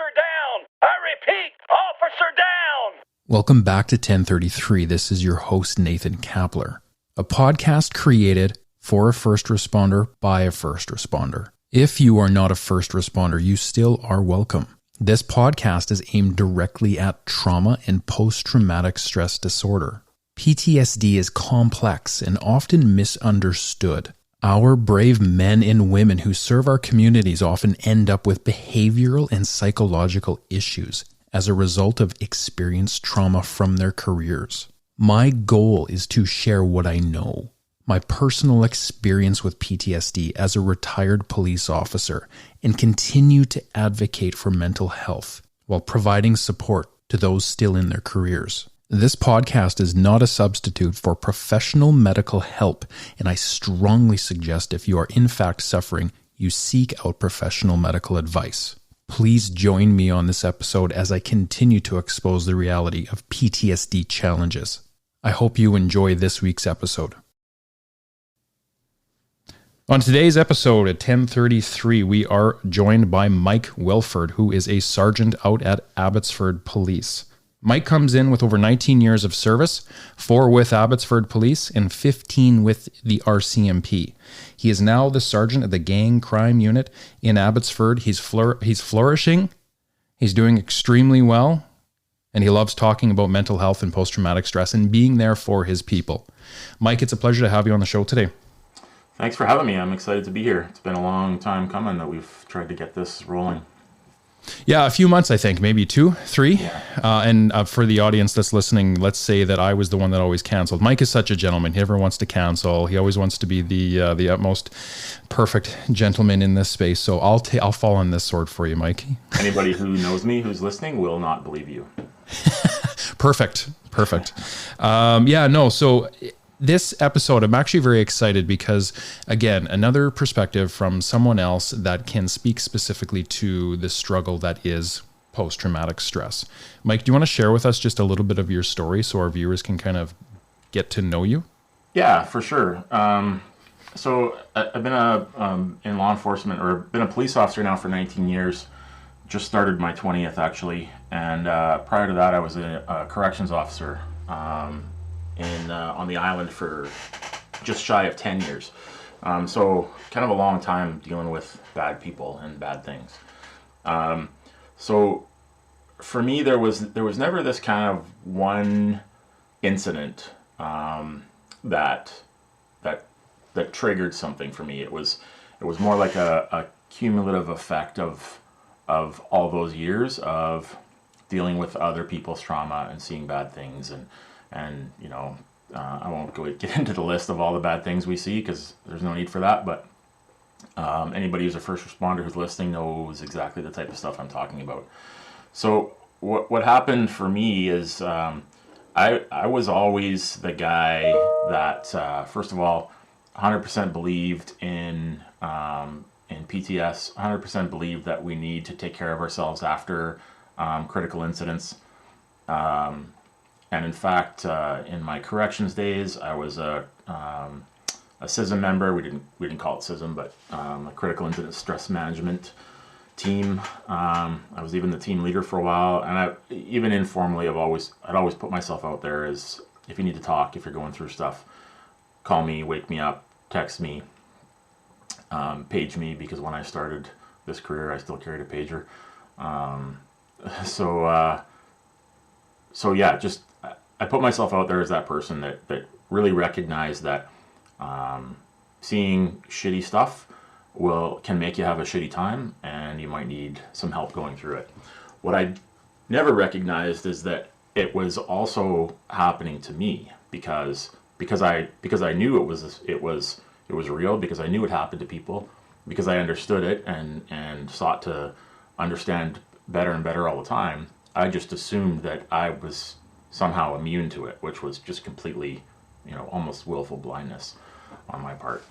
Officer down! I repeat, officer down! Welcome back to 1033. This is your host, Nathan Kapler, a podcast created for a first responder by a first responder. If you are not a first responder, you still are welcome. This podcast is aimed directly at trauma and post-traumatic stress disorder. PTSD is complex and often misunderstood. Our brave men and women who serve our communities often end up with behavioral and psychological issues as a result of experienced trauma from their careers. My goal is to share what I know, my personal experience with PTSD as a retired police officer, and continue to advocate for mental health while providing support to those still in their careers. This podcast is not a substitute for professional medical help, and I strongly suggest if you are in fact suffering, you seek out professional medical advice. Please join me on this episode as I continue to expose the reality of PTSD challenges. I hope you enjoy this week's episode. On today's episode at 10:33, we are joined by Mike Willford, who is a sergeant out at Abbotsford Police. Mike comes in with over 19 years of service, 4 with Abbotsford Police and 15 with the RCMP. He is now the sergeant of the gang crime unit in Abbotsford. He's flourishing, he's doing extremely well, and he loves talking about mental health and post-traumatic stress and being there for his people. Mike, it's a pleasure to have you on the show today. Thanks for having me. I'm excited to be here. It's been a long time coming that we've tried to get this rolling. Yeah, a few months, I think, maybe 2, 3. Yeah. And for the audience that's listening, let's say that I was the one that always canceled. Mike is such a gentleman. He never wants to cancel. He always wants to be the utmost perfect gentleman in this space. So I'll fall on this sword for you, Mike. Anybody who knows me, who's listening, will not believe you. Perfect. So this episode, I'm actually very excited because, again, another perspective from someone else that can speak specifically to the struggle that is post-traumatic stress. Mike, do you want to share with us just a little bit of your story so our viewers can kind of get to know you? Yeah, for sure. So I've been in law enforcement, or been a police officer now for 19 years. Just started my 20th, actually. And prior to that, I was a corrections officer on the island for just shy of 10 years. So kind of a long time dealing with bad people and bad things. So for me, there was never this kind of one incident that triggered something for me. It was more like a cumulative effect of all those years of dealing with other people's trauma and seeing bad things and you know, I won't get into the list of all the bad things we see because there's no need for that, but anybody who's a first responder who's listening knows exactly the type of stuff I'm talking about. So what happened for me is I was always the guy that, first of all, 100% believed in PTS, 100% believed that we need to take care of ourselves after critical incidents. And in fact, in my corrections days, I was a CISM member. We didn't call it CISM, but a critical incident stress management team. I was even the team leader for a while, and even informally, I'd always put myself out there as, if you need to talk, if you're going through stuff, call me, wake me up, text me, page me, because when I started this career, I still carried a pager. So yeah, just I put myself out there as that person that really recognized that seeing shitty stuff can make you have a shitty time, and you might need some help going through it. What I never recognized is that it was also happening to me because I knew it was real, because I knew it happened to people, because I understood it and sought to understand better and better all the time. I just assumed that I was somehow immune to it, which was just completely, almost willful blindness on my part.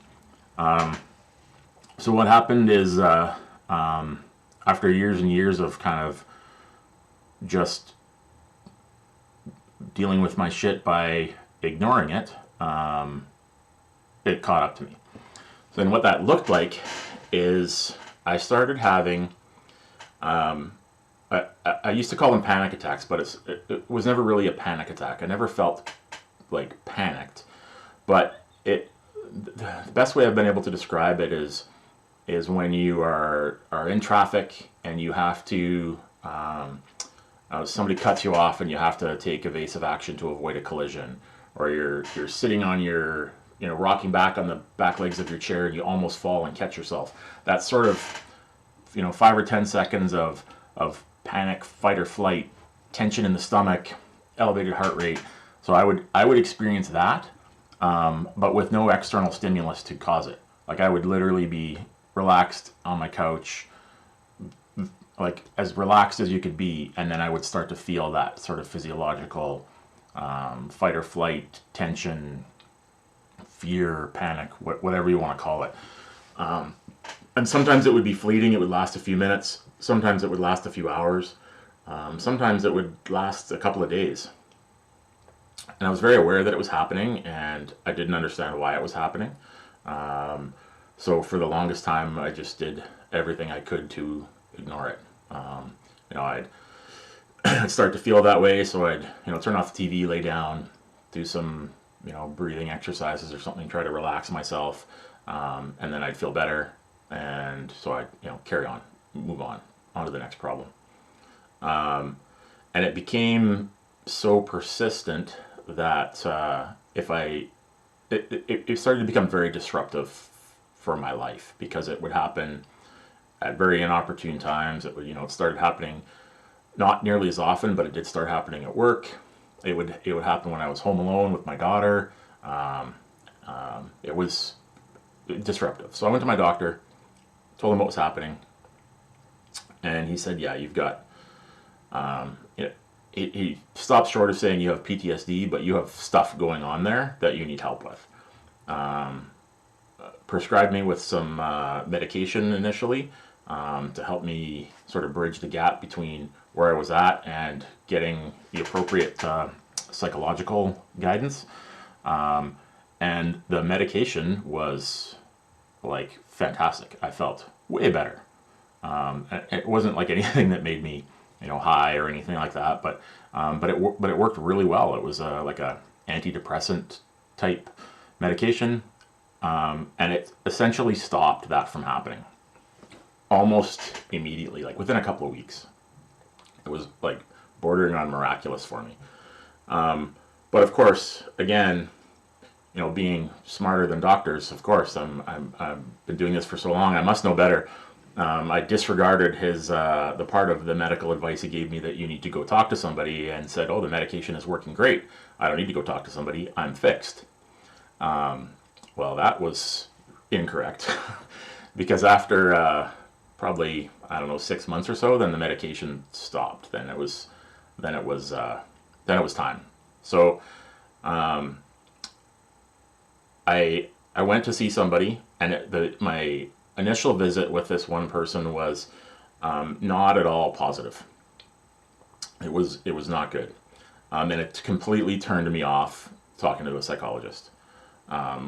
So what happened is, after years and years of kind of just dealing with my shit by ignoring it, it caught up to me. So then what that looked like is I started having I used to call them panic attacks, but it was never really a panic attack. I never felt like panicked, but the best way I've been able to describe it is when you are in traffic and you have to somebody cuts you off and you have to take evasive action to avoid a collision, or you're sitting on your rocking back on the back legs of your chair and you almost fall and catch yourself. That sort of 5 or 10 seconds of panic, fight or flight, tension in the stomach, elevated heart rate. So I would experience that, but with no external stimulus to cause it. Like, I would literally be relaxed on my couch, like as relaxed as you could be, and then I would start to feel that sort of physiological fight or flight, tension, fear, panic, whatever you want to call it. And sometimes it would be fleeting. It would last a few minutes. Sometimes it would last a few hours. Sometimes it would last a couple of days. And I was very aware that it was happening, and I didn't understand why it was happening. So for the longest time, I just did everything I could to ignore it. I'd start to feel that way, so I'd turn off the TV, lay down, do some breathing exercises or something, try to relax myself, and then I'd feel better, and so I'd carry on, move on to the next problem. And it became so persistent that it started to become very disruptive for my life, because it would happen at very inopportune times. It would, it started happening not nearly as often, but it did start happening at work. It would happen when I was home alone with my daughter. It was disruptive. So I went to my doctor, told him what was happening, and he said, "Yeah, you've got." He stopped short of saying you have PTSD, but you have stuff going on there that you need help with. Prescribed me with some medication initially to help me sort of bridge the gap between where I was at and getting the appropriate psychological guidance. And the medication was like fantastic. I felt way better. It wasn't like anything that made me high or anything like that, but it worked really well. It was like a antidepressant type medication, and it essentially stopped that from happening almost immediately, like within a couple of weeks. It was like bordering on miraculous for me. But of course, again, being smarter than doctors, of course, I've been doing this for so long, I must know better. I disregarded the part of the medical advice he gave me that you need to go talk to somebody, and said, "Oh, the medication is working great. I don't need to go talk to somebody. I'm fixed." Well, that was incorrect, because after probably 6 months or so, then the medication stopped. Then it was time. So I went to see somebody, and my initial visit with this one person was not at all positive. It was not good, and it completely turned me off talking to a psychologist,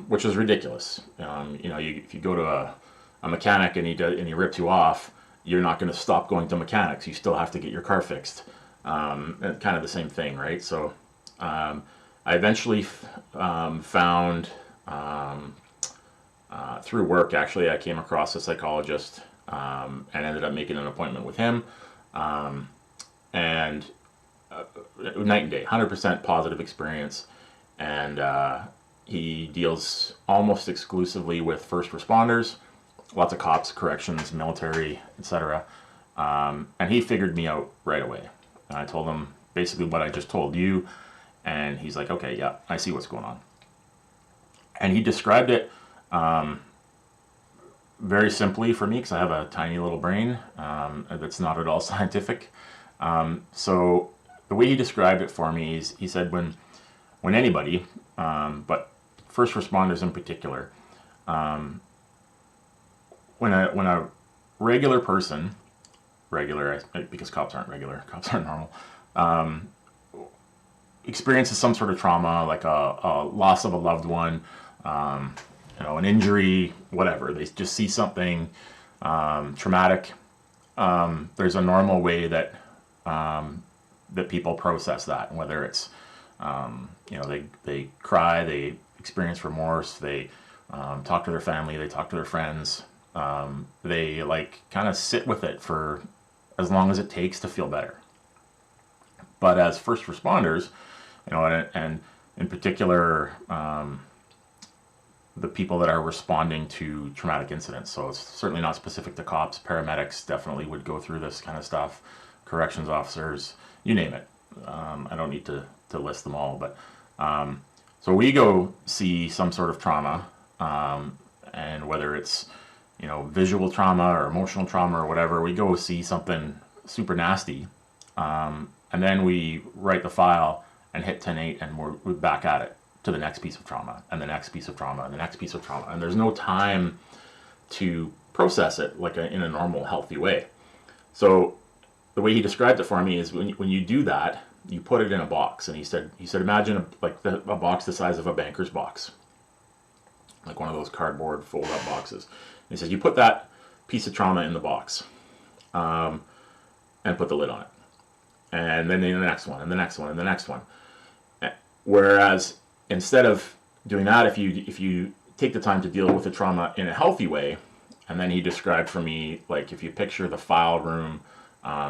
which is ridiculous. If you go to a mechanic and he rips you off, you're not going to stop going to mechanics. You still have to get your car fixed. And kind of the same thing, right? So I eventually found. Through work, actually, I came across a psychologist and ended up making an appointment with him. And night and day, 100% positive experience. And he deals almost exclusively with first responders, lots of cops, corrections, military, etc. And he figured me out right away. And I told him basically what I just told you. And he's like, "Okay, yeah, I see what's going on." And he described it very simply for me, because I have a tiny little brain that's not at all scientific. So the way he described it for me is, he said when anybody, but first responders in particular, when a regular person, because cops aren't regular, cops aren't normal, experiences some sort of trauma, like a loss of a loved one, an injury, whatever. They just see something traumatic. There's a normal way that that people process that, and whether it's they cry, they experience remorse, they talk to their family, they talk to their friends, they like kind of sit with it for as long as it takes to feel better. But as first responders, and in particular, the people that are responding to traumatic incidents. So it's certainly not specific to cops. Paramedics definitely would go through this kind of stuff. Corrections officers, you name it. I don't need to list them all, but so we go see some sort of trauma, and whether it's visual trauma or emotional trauma or whatever, we go see something super nasty, and then we write the file and hit 10-8, and we're back at it to the next piece of trauma and the next piece of trauma and the next piece of trauma, and there's no time to process it like in a normal, healthy way. So the way he described it for me is when you do that, you put it in a box, and he said imagine a box the size of a banker's box, like one of those cardboard fold-up boxes. And he says you put that piece of trauma in the box, and put the lid on it, and then the next one, and the next one, and the next one. Whereas instead of doing that, if you take the time to deal with the trauma in a healthy way, and then he described for me, like if you picture the file room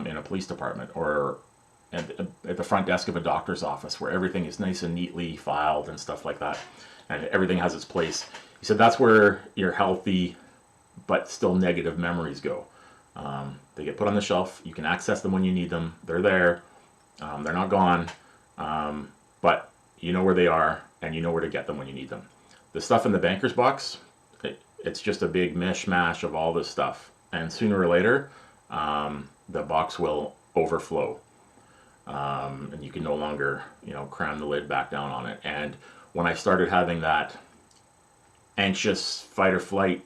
in a police department, or at the front desk of a doctor's office, where everything is nice and neatly filed and stuff like that, and everything has its place. He said that's where your healthy but still negative memories go. They get put on the shelf. You can access them when you need them. They're there. They're not gone, but you know where they are, and you know where to get them when you need them. The stuff in the banker's box, it's just a big mishmash of all this stuff, and sooner or later, the box will overflow, and you can no longer, cram the lid back down on it. And when I started having that anxious fight or flight,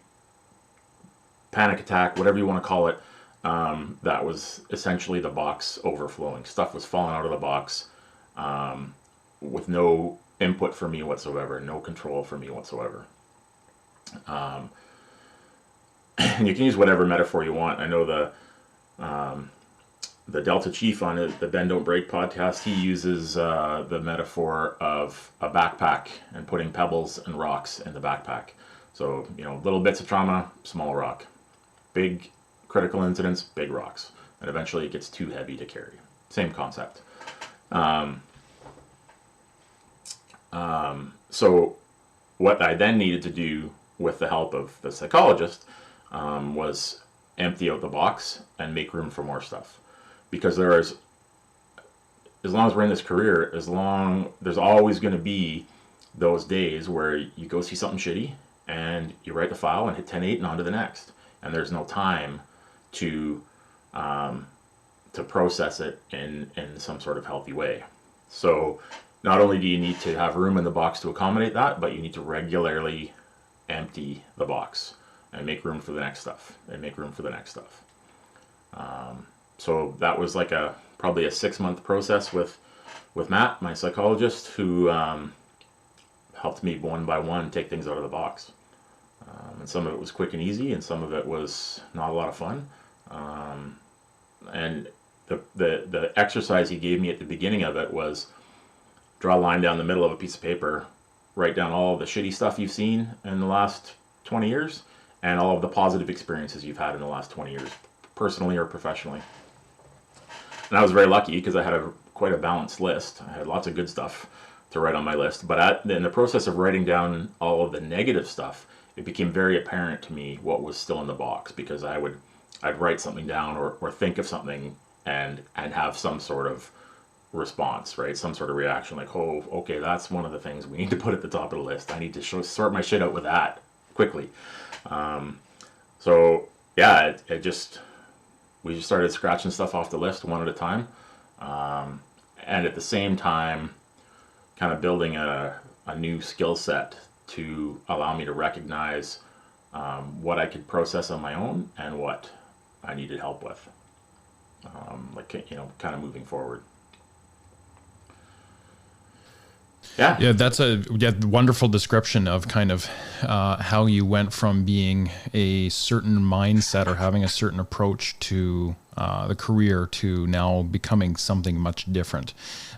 panic attack, whatever you want to call it, that was essentially the box overflowing. Stuff was falling out of the box, with no input for me whatsoever, no control for me whatsoever. And you can use whatever metaphor you want. I know the Delta Chief on the Bend Don't Break podcast, he uses the metaphor of a backpack and putting pebbles and rocks in the backpack. So, little bits of trauma, small rock. Big critical incidents, big rocks. And eventually it gets too heavy to carry. Same concept. So what I then needed to do with the help of the psychologist was empty out the box and make room for more stuff. Because as long as we're in this career, there's always going to be those days where you go see something shitty and you write the file and hit 10-8 and on to the next. And there's no time to process it in some sort of healthy way. So not only do you need to have room in the box to accommodate that, but you need to regularly empty the box and make room for the next stuff, and make room for the next stuff. So that was like probably a 6-month process with Matt, my psychologist, who helped me one by one take things out of the box. And some of it was quick and easy, and some of it was not a lot of fun. And the exercise he gave me at the beginning of it was draw a line down the middle of a piece of paper, write down all of the shitty stuff you've seen in the last 20 years, and all of the positive experiences you've had in the last 20 years, personally or professionally. And I was very lucky because I had quite a balanced list. I had lots of good stuff to write on my list. But in the process of writing down all of the negative stuff, it became very apparent to me what was still in the box, because I'd write something down or think of something and have some sort of response, right? Some sort of reaction, like, oh, okay, that's one of the things we need to put at the top of the list. I need to sort my shit out with that quickly. So yeah, we just started scratching stuff off the list one at a time, and at the same time kind of building a new skill set to allow me to recognize what I could process on my own and what I needed help with, kind of moving forward. Yeah. That's a wonderful description of kind of how you went from being a certain mindset or having a certain approach to the career to now becoming something much different.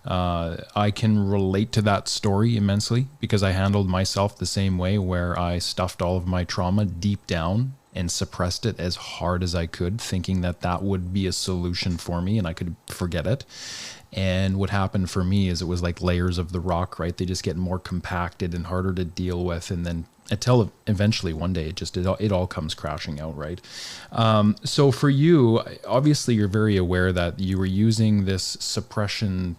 I can relate to that story immensely because I handled myself the same way, where I stuffed all of my trauma deep down and suppressed it as hard as I could, thinking that that would be a solution for me and I could forget it. And what happened for me is it was like layers of the rock, right? They just get more compacted and harder to deal with. And then until eventually one day it all comes crashing out, right? So for you, obviously you're very aware that you were using this suppression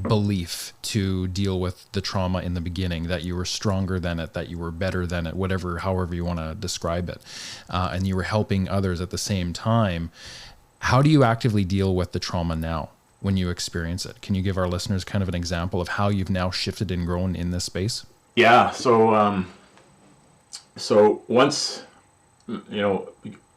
belief to deal with the trauma in the beginning, that you were stronger than it, that you were better than it, however you want to describe it. And you were helping others at the same time. How do you actively deal with the trauma now when you experience it? Can you give our listeners kind of an example of how you've now shifted and grown in this space? Yeah. So once,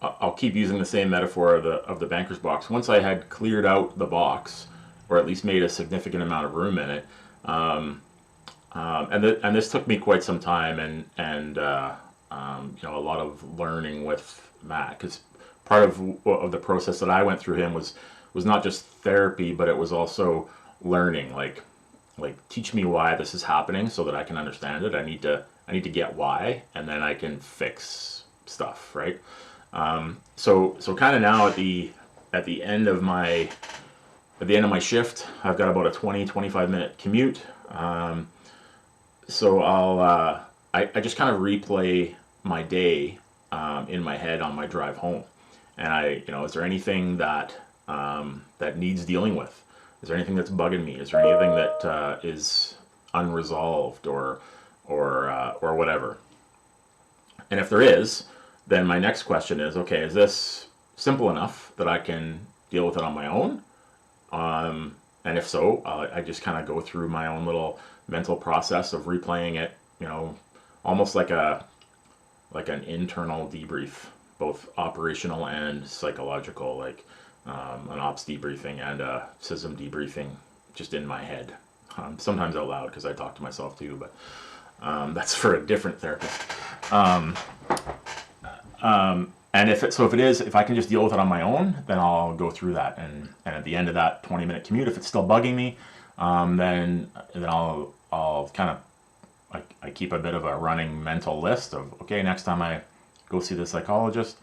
I'll keep using the same metaphor of the banker's box. Once I had cleared out the box, or at least made a significant amount of room in it, and this took me quite some time, and a lot of learning with Matt, because part of the process that I went through him was not just therapy, but it was also learning, like teach me why this is happening so that I can understand it. I need to get why, and then I can fix stuff, right? So kind of now at the end of my shift, I've got about a 25 minute commute. So I just kind of replay my day in my head on my drive home. And is there anything that needs dealing with? Is there anything that's bugging me? Is there anything that is unresolved or whatever? And if there is, then my next question is, okay, is this simple enough that I can deal with it on my own? And if so, I just kind of go through my own little mental process of replaying it, almost like an internal debrief, both operational and psychological, like an ops debriefing and a SISM debriefing, just in my head. Sometimes out loud because I talk to myself too, but that's for a different therapist. And if I can just deal with it on my own, then I'll go through that. And at the end of that 20-minute commute, if it's still bugging me, then I'll kind of, I keep a bit of a running mental list of, okay, next time I go see the psychologist,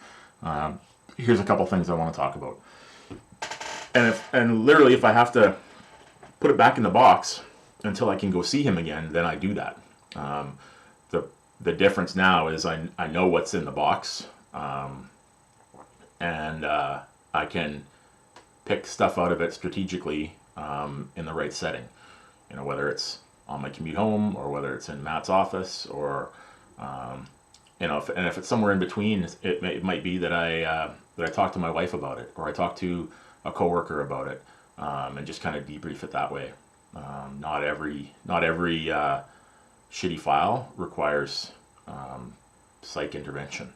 here's a couple things I want to talk about. And literally, if I have to put it back in the box until I can go see him again, then I do that. The difference now is I know what's in the box. And I can pick stuff out of it strategically in the right setting. Whether it's on my commute home or whether it's in Matt's office, or if it's somewhere in between, it might be that I talk to my wife about it, or I talk to a coworker about it, and just kind of debrief it that way. Not every shitty file requires psych intervention.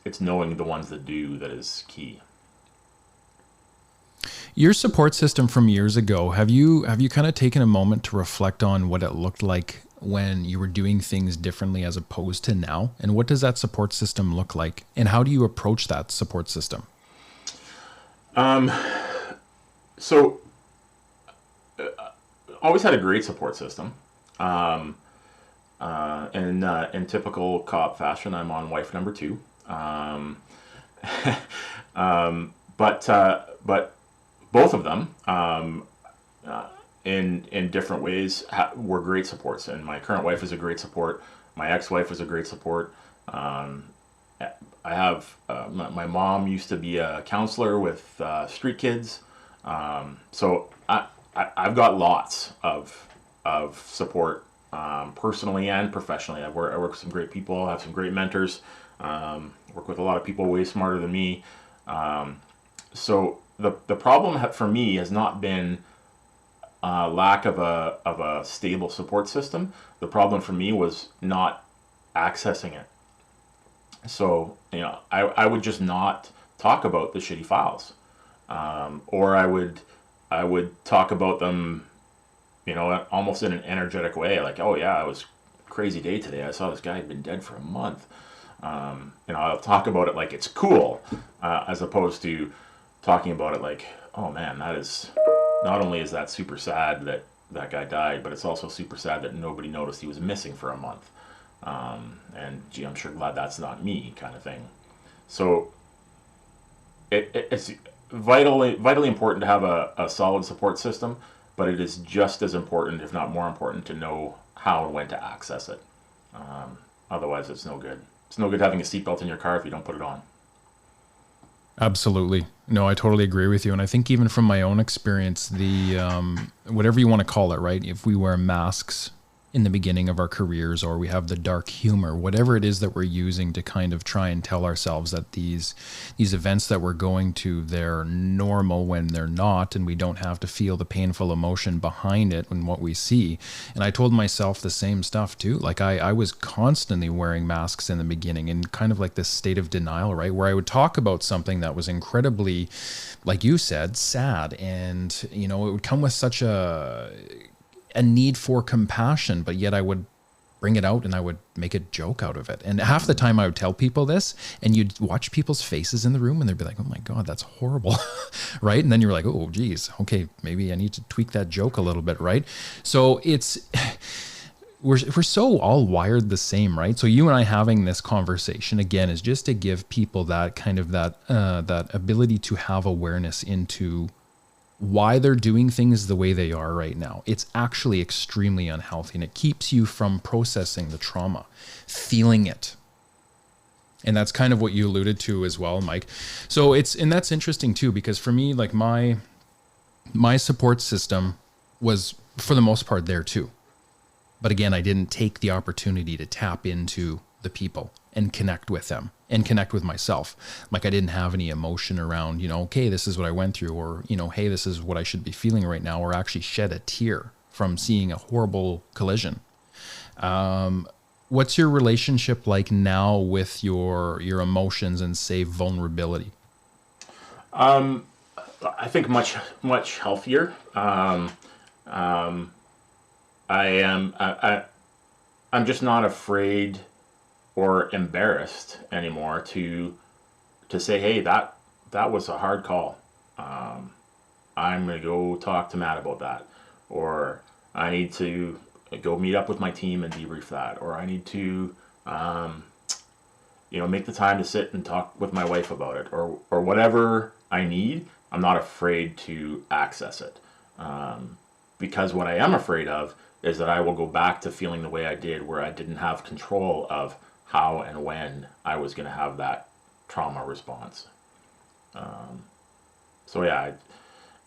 It's knowing the ones that do that is key. Your support system from years ago, have you kind of taken a moment to reflect on what it looked like when you were doing things differently as opposed to now? And what does that support system look like? And how do you approach that support system? Always had a great support system. In typical cop fashion, I'm on wife number 2. But both of them, in different ways, were great supports. And my current wife is a great support. My ex-wife was a great support. I have my mom used to be a counselor with street kids, so I've got lots of support, personally and professionally. I work with some great people. I have some great mentors. Work with a lot of people way smarter than me. So the problem for me has not been lack of a stable support system. The problem for me was not accessing it. So I would just not talk about the shitty files, or I would talk about them almost in an energetic way, like, oh yeah, it was a crazy day today. I saw this guy had been dead for a month. I'll talk about it like it's cool, as opposed to talking about it like, oh man, that is, not only is that super sad that that guy died, but it's also super sad that nobody noticed he was missing for a month. And gee, I'm sure glad that's not me, kind of thing. So it's vitally important to have a solid support system, but it is just as important, if not more important, to know how and when to access it. Otherwise, it's no good. It's no good having a seatbelt in your car if you don't put it on. Absolutely. No, I totally agree with you. And I think even from my own experience, the whatever you want to call it, right? If we wear masks in the beginning of our careers, or we have the dark humor, whatever it is that we're using to kind of try and tell ourselves that these events that we're going to, they're normal when they're not, and we don't have to feel the painful emotion behind it and what we see. And I told myself the same stuff too. Like I was constantly wearing masks in the beginning, and kind of like this state of denial, right? Where I would talk about something that was incredibly, like you said, sad. And, it would come with such a need for compassion, but yet I would bring it out and I would make a joke out of it. And half the time I would tell people this, and you'd watch people's faces in the room and they'd be like, oh my God, that's horrible. Right? And then you're like, oh geez, okay, maybe I need to tweak that joke a little bit, right? So we're so all wired the same, right? So you and I having this conversation again is just to give people that kind of that ability to have awareness into why they're doing things the way they are right now. It's actually extremely unhealthy, and it keeps you from processing the trauma, feeling it. And that's kind of what you alluded to as well, Mike. So and that's interesting too, because for me, like my support system was for the most part there too. But again, I didn't take the opportunity to tap into the people and connect with them and connect with myself. Like I didn't have any emotion around, okay, this is what I went through, or, hey, this is what I should be feeling right now, or actually shed a tear from seeing a horrible collision. What's your relationship like now with your emotions and, say, vulnerability? I think much, much healthier. I'm just not afraid or embarrassed anymore to say, hey, that was a hard call. I'm going to go talk to Matt about that. Or I need to go meet up with my team and debrief that. Or I need to, make the time to sit and talk with my wife about it. Or whatever I need, I'm not afraid to access it. Because what I am afraid of is that I will go back to feeling the way I did, where I didn't have control of how and when I was going to have that trauma response. So yeah,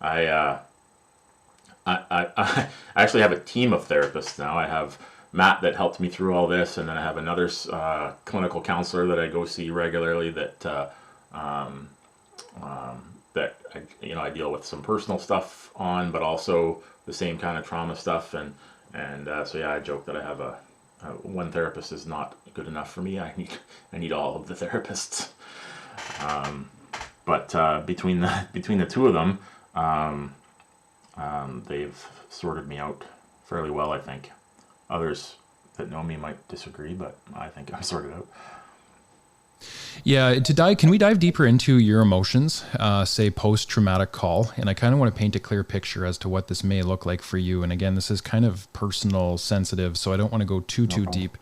I actually have a team of therapists now. I have Matt that helped me through all this, and then I have another clinical counselor that I go see regularly that I deal with some personal stuff on, but also the same kind of trauma stuff. And so yeah, I joke that I have one therapist is not good enough for me. I need all of the therapists. But between the two of them, they've sorted me out fairly well, I think. Others that know me might disagree, but I think I'm sorted out. Yeah, can we dive deeper into your emotions, say post-traumatic call? And I kind of want to paint a clear picture as to what this may look like for you. And again, this is kind of personal, sensitive, so I don't want to go too deep.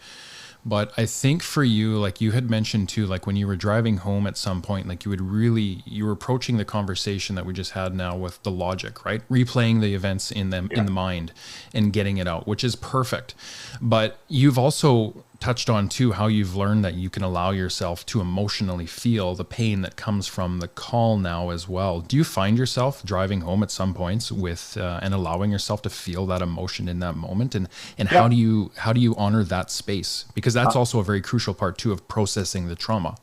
But I think for you, like you had mentioned too, like when you were driving home at some point, like you were approaching the conversation that we just had now with the logic, right? Replaying the events in the mind and getting it out, which is perfect. But you've also touched on too how you've learned that you can allow yourself to emotionally feel the pain that comes from the call now as well. Do you find yourself driving home at some points with and allowing yourself to feel that emotion in that moment? And how do you honor that space? Because that's also a very crucial part too of processing the trauma.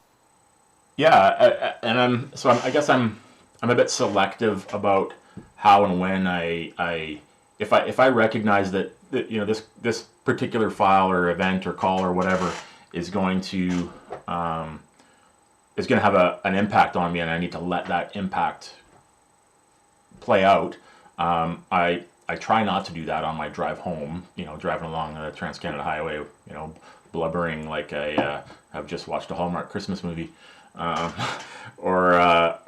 Yeah, I guess I'm a bit selective about how and when if I recognize that this particular file or event or call or whatever is going to have an impact on me, and I need to let that impact play out. I I try not to do that on my drive home, driving along the Trans-Canada Highway, blubbering like I have just watched a Hallmark Christmas movie. Or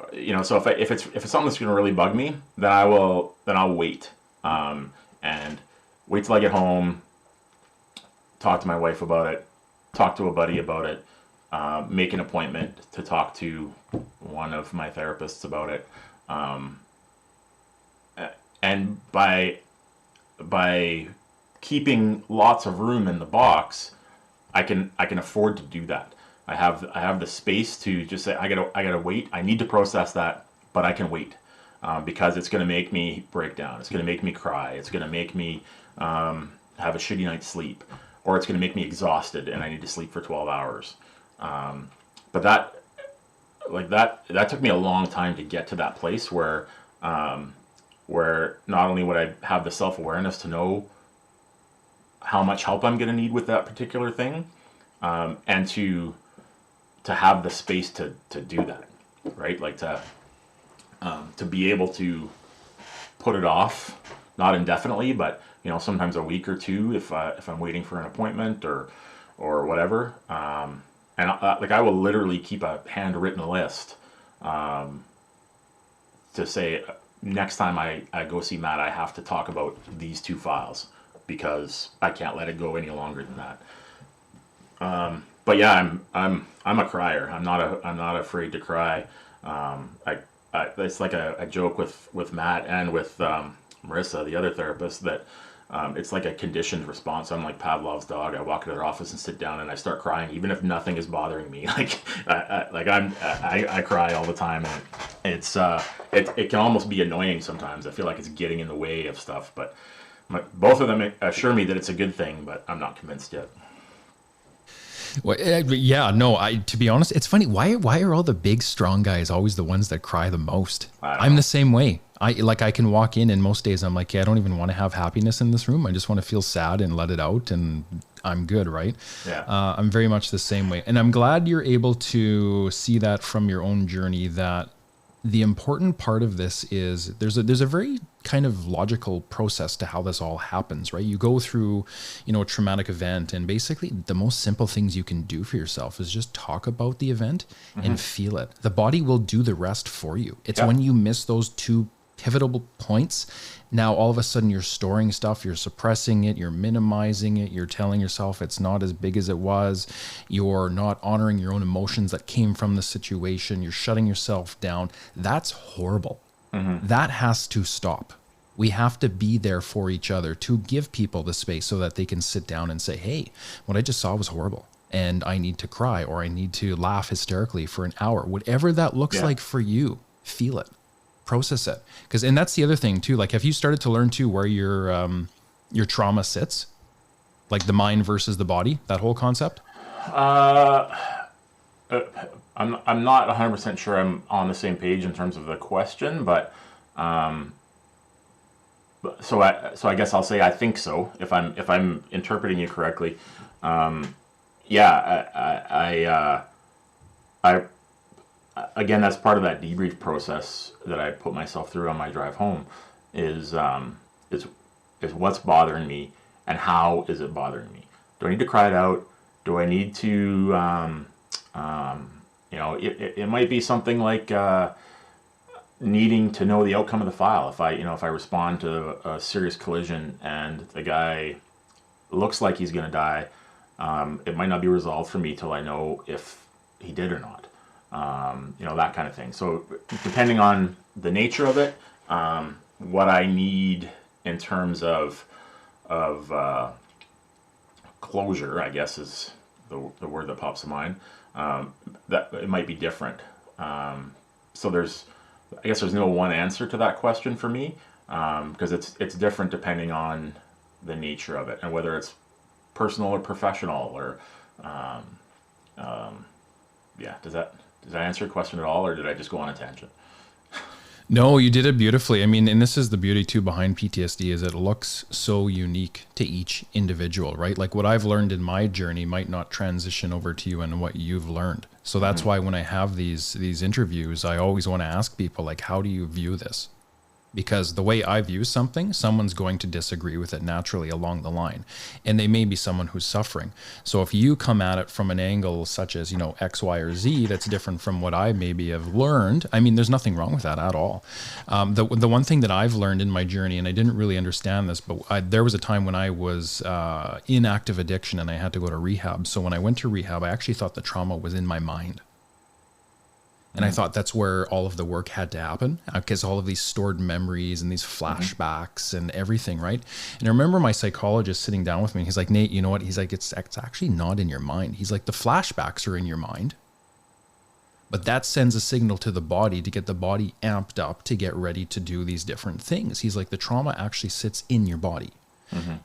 so if it's something that's going to really bug me, then I'll wait, and wait till I get home, talk to my wife about it, talk to a buddy about it, make an appointment to talk to one of my therapists about it, and by keeping lots of room in the box, I can afford to do that. I have the space to just say I gotta wait. I need to process that, but I can wait, because it's going to make me break down. It's going to make me cry. It's going to make me have a shitty night's sleep, or it's going to make me exhausted and I need to sleep for 12 hours. But that took me a long time to get to that place where not only would I have the self-awareness to know how much help I'm going to need with that particular thing, and to have the space to do that, right? Like to be able to put it off, not indefinitely, but sometimes a week or two if I'm waiting for an appointment or whatever. And I will literally keep a handwritten list to say, next time I go see Matt, I have to talk about these 2 files because I can't let it go any longer than that. But yeah, I'm a crier. I'm not afraid to cry. It's like a joke with Matt and with Marissa, the other therapist, that it's like a conditioned response. I'm like Pavlov's dog. I walk into their office and sit down and I start crying, even if nothing is bothering me. I cry all the time, and it can almost be annoying sometimes. I feel like it's getting in the way of stuff, but both of them assure me that it's a good thing, but I'm not convinced yet. Well, yeah, no, to be honest, it's funny. Why are all the big, strong guys always the ones that cry the most? I'm the same way. I can walk in and most days I'm like, yeah, I don't even want to have happiness in this room. I just want to feel sad and let it out and I'm good, right? Yeah. I'm very much the same way. And I'm glad you're able to see that from your own journey, that the important part of this is there's a very kind of logical process to how this all happens, right? You go through, a traumatic event, and basically the most simple things you can do for yourself is just talk about the event and feel it. The body will do the rest for you. It's when you miss those 2 pivotal points, now all of a sudden you're storing stuff, you're suppressing it, you're minimizing it, you're telling yourself it's not as big as it was, you're not honoring your own emotions that came from the situation, you're shutting yourself down. That's horrible. That has to stop. We have to be there for each other to give people the space so that they can sit down and say, hey, what I just saw was horrible and I need to cry, or I need to laugh hysterically for an hour. Whatever that looks like for you, feel it. Process it. And that's the other thing too. Like, have you started to learn too where your trauma sits? Like the mind versus the body, that whole concept? I'm not 100% sure I'm on the same page in terms of the question, but so I guess I'll say I think so, if I'm interpreting you correctly. I again, that's part of that debrief process that I put myself through on my drive home, is what's bothering me and how is it bothering me? Do I need to cry it out? Do I need to, it might be something like needing to know the outcome of the file. If I respond to a serious collision and the guy looks like he's going to die, it might not be resolved for me till I know if he did or not. That kind of thing. So depending on the nature of it, what I need in terms of closure, I guess is the word that pops to mind, that it might be different. So there's no one answer to that question for me, because it's different depending on the nature of it and whether it's personal or professional, or does that answer your question at all, or did I just go on a tangent? No, you did it beautifully. I mean, and this is the beauty too behind PTSD, is it looks so unique to each individual, right? Like what I've learned in my journey might not transition over to you and what you've learned. So that's why when I have these interviews, I always want to ask people, like, how do you view this? Because the way I view something, someone's going to disagree with it naturally along the line. And they may be someone who's suffering. So if you come at it from an angle such as, X, Y, or Z, that's different from what I maybe have learned. I mean, there's nothing wrong with that at all. The one thing that I've learned in my journey, and I didn't really understand this, but there was a time when I was in active addiction and I had to go to rehab. So when I went to rehab, I actually thought the trauma was in my mind. And I thought that's where all of the work had to happen, because all of these stored memories and these flashbacks and everything, right? And I remember my psychologist sitting down with me, and he's like, Nate, you know what? He's like, it's actually not in your mind. He's like, the flashbacks are in your mind, but that sends a signal to the body to get the body amped up to get ready to do these different things. He's like, the trauma actually sits in your body.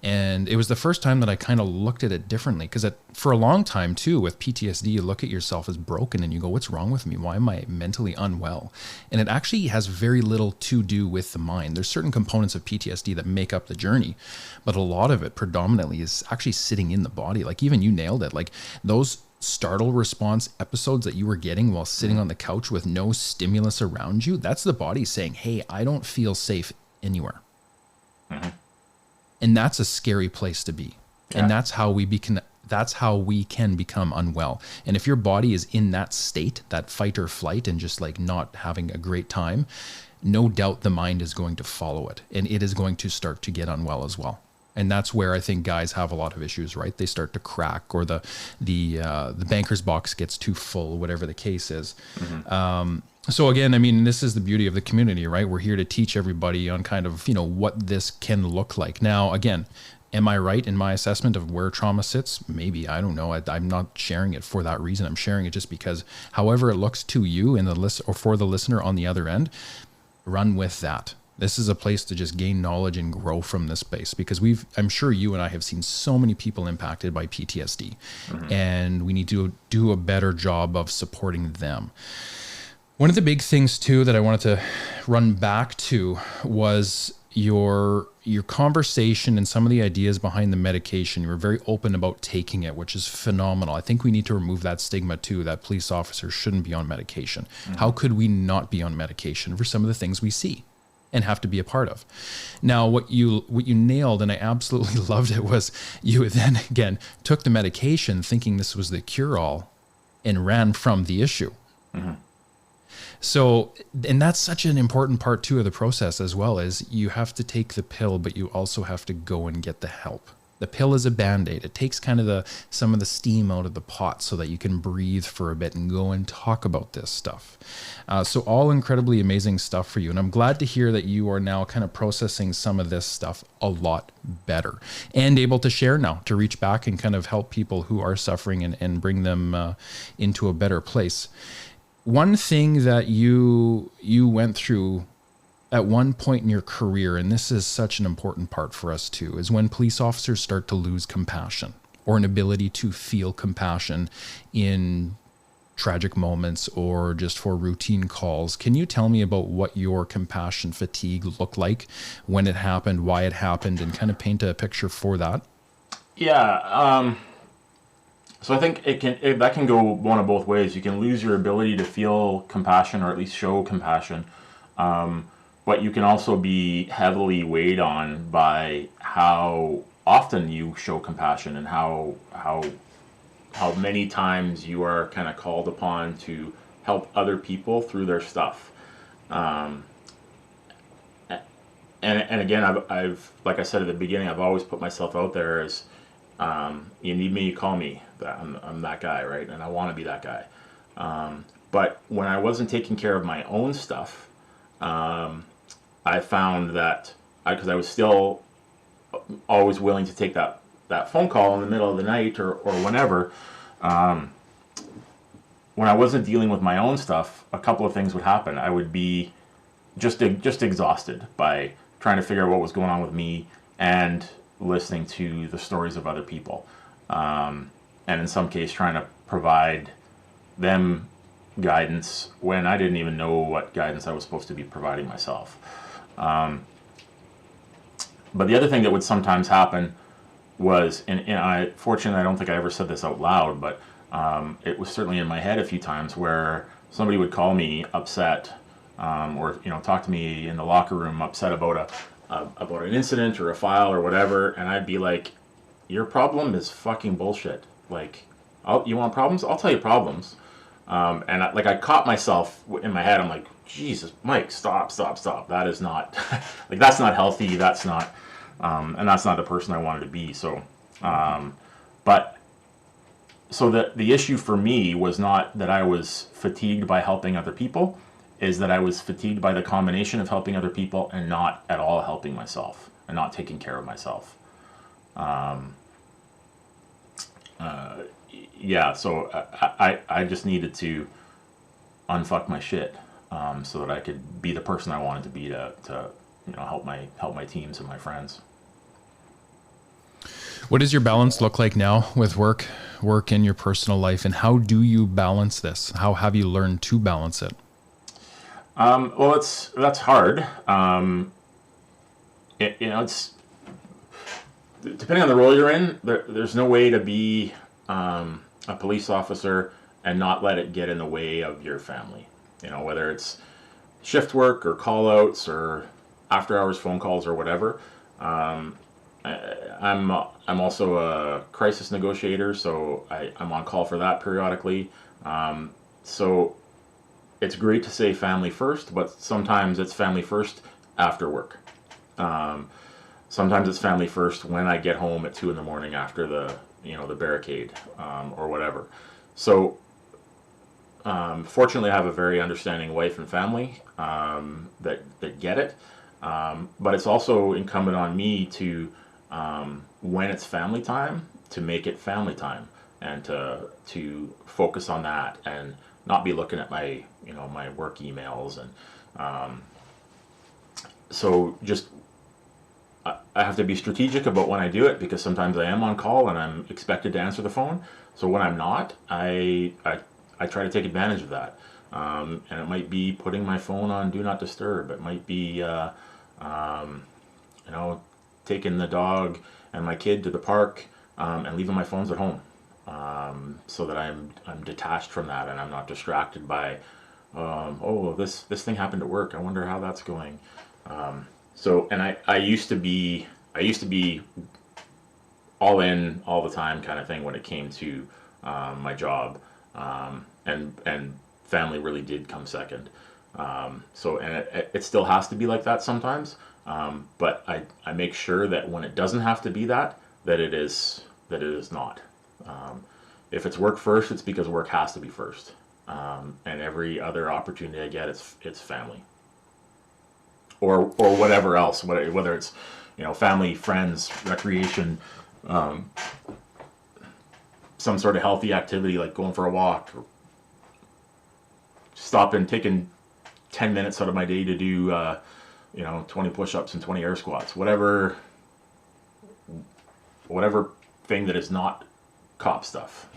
And it was the first time that I kind of looked at it differently, because for a long time too, with PTSD, you look at yourself as broken and you go, what's wrong with me? Why am I mentally unwell? And it actually has very little to do with the mind. There's certain components of PTSD that make up the journey, but a lot of it predominantly is actually sitting in the body. Like even you nailed it. Like those startle response episodes that you were getting while sitting on the couch with no stimulus around you, that's the body saying, hey, I don't feel safe anywhere. And that's a scary place to be. Yeah. And that's how we can become unwell. And if your body is in that state, that fight or flight, and just like not having a great time, no doubt the mind is going to follow it, and it is going to start to get unwell as well. And that's where I think guys have a lot of issues, right? They start to crack, or the banker's box gets too full, whatever the case is. So again, I mean, this is the beauty of the community, right? We're here to teach everybody on kind of, what this can look like. Now, again, am I right in my assessment of where trauma sits? Maybe, I don't know. I'm not sharing it for that reason. I'm sharing it just because however it looks to you and or for the listener on the other end, run with that. This is a place to just gain knowledge and grow from this space, because I'm sure you and I have seen so many people impacted by PTSD, and we need to do a better job of supporting them. One of the big things too that I wanted to run back to was your conversation and some of the ideas behind the medication. You were very open about taking it, which is phenomenal. I think we need to remove that stigma too, that police officers shouldn't be on medication. How could we not be on medication for some of the things we see and have to be a part of? Now, what you nailed, and I absolutely loved it, was you then again took the medication thinking this was the cure-all and ran from the issue. So, and that's such an important part too of the process as well, is you have to take the pill, but you also have to go and get the help. The pill is a Band-Aid. It takes kind of some of the steam out of the pot so that you can breathe for a bit and go and talk about this stuff. So all incredibly amazing stuff for you. And I'm glad to hear that you are now kind of processing some of this stuff a lot better and able to share now, to reach back and kind of help people who are suffering and bring them into a better place. One thing that you went through at one point in your career, and this is such an important part for us too, is when police officers start to lose compassion, or an ability to feel compassion in tragic moments or just for routine calls. Can you tell me about what your compassion fatigue looked like, when it happened, why it happened, and kind of paint a picture for that? Yeah. So I think that can go one of both ways. You can lose your ability to feel compassion, or at least show compassion, but you can also be heavily weighed on by how often you show compassion and how many times you are kind of called upon to help other people through their stuff. And again, I've like I said at the beginning, I've always put myself out there as, you need me, you call me. I'm that guy, right? And I want to be that guy. But when I wasn't taking care of my own stuff, I found that because I was still always willing to take that phone call in the middle of the night or whenever, when I wasn't dealing with my own stuff, a couple of things would happen. I would be just exhausted by trying to figure out what was going on with me and listening to the stories of other people. And in some case trying to provide them guidance when I didn't even know what guidance I was supposed to be providing myself. But the other thing that would sometimes happen was, and fortunately I don't think I ever said this out loud, but it was certainly in my head a few times, where somebody would call me upset or talk to me in the locker room upset about about an incident or a file or whatever, and I'd be like, your problem is fucking bullshit. Like, you want problems? I'll tell you problems. And I caught myself in my head. I'm like, Jesus, Mike, stop. That is not like, that's not healthy. That's not, and that's not the person I wanted to be. So, but so the issue for me was not that I was fatigued by helping other people, is that I was fatigued by the combination of helping other people and not at all helping myself and not taking care of myself. Yeah, so I just needed to unfuck my shit, so that I could be the person I wanted to be to help my teams and my friends. What does your balance look like now with work and your personal life, and how do you balance this? How have you learned to balance it? Well, that's hard. It's depending on the role you're in. There's no way to be a police officer and not let it get in the way of your family. Whether it's shift work or call outs or after hours phone calls or whatever. I'm also a crisis negotiator, so I'm on call for that periodically. So it's great to say family first, but sometimes it's family first after work. Sometimes it's family first when I get home at 2 a.m. after the barricade, or whatever. So, fortunately I have a very understanding wife and family, that get it. But it's also incumbent on me to, when it's family time, to make it family time and to focus on that and not be looking at my work emails. And, so just, I have to be strategic about when I do it, because sometimes I am on call and I'm expected to answer the phone. So when I'm not, I try to take advantage of that. And it might be putting my phone on Do Not Disturb. It might be, taking the dog and my kid to the park, and leaving my phones at home, so that I'm detached from that and I'm not distracted by, this thing happened at work. I wonder how that's going. So, and I used to be all in all the time kind of thing when it came to my job, and family really did come second. So, and it still has to be like that sometimes, but I make sure that when it doesn't have to be that it is not. If it's work first, it's because work has to be first, and every other opportunity I get, it's family. Or whatever else, whether it's family, friends, recreation, some sort of healthy activity like going for a walk, or taking 10 minutes out of my day to do 20 push-ups and 20 air squats, whatever thing that is not cop stuff.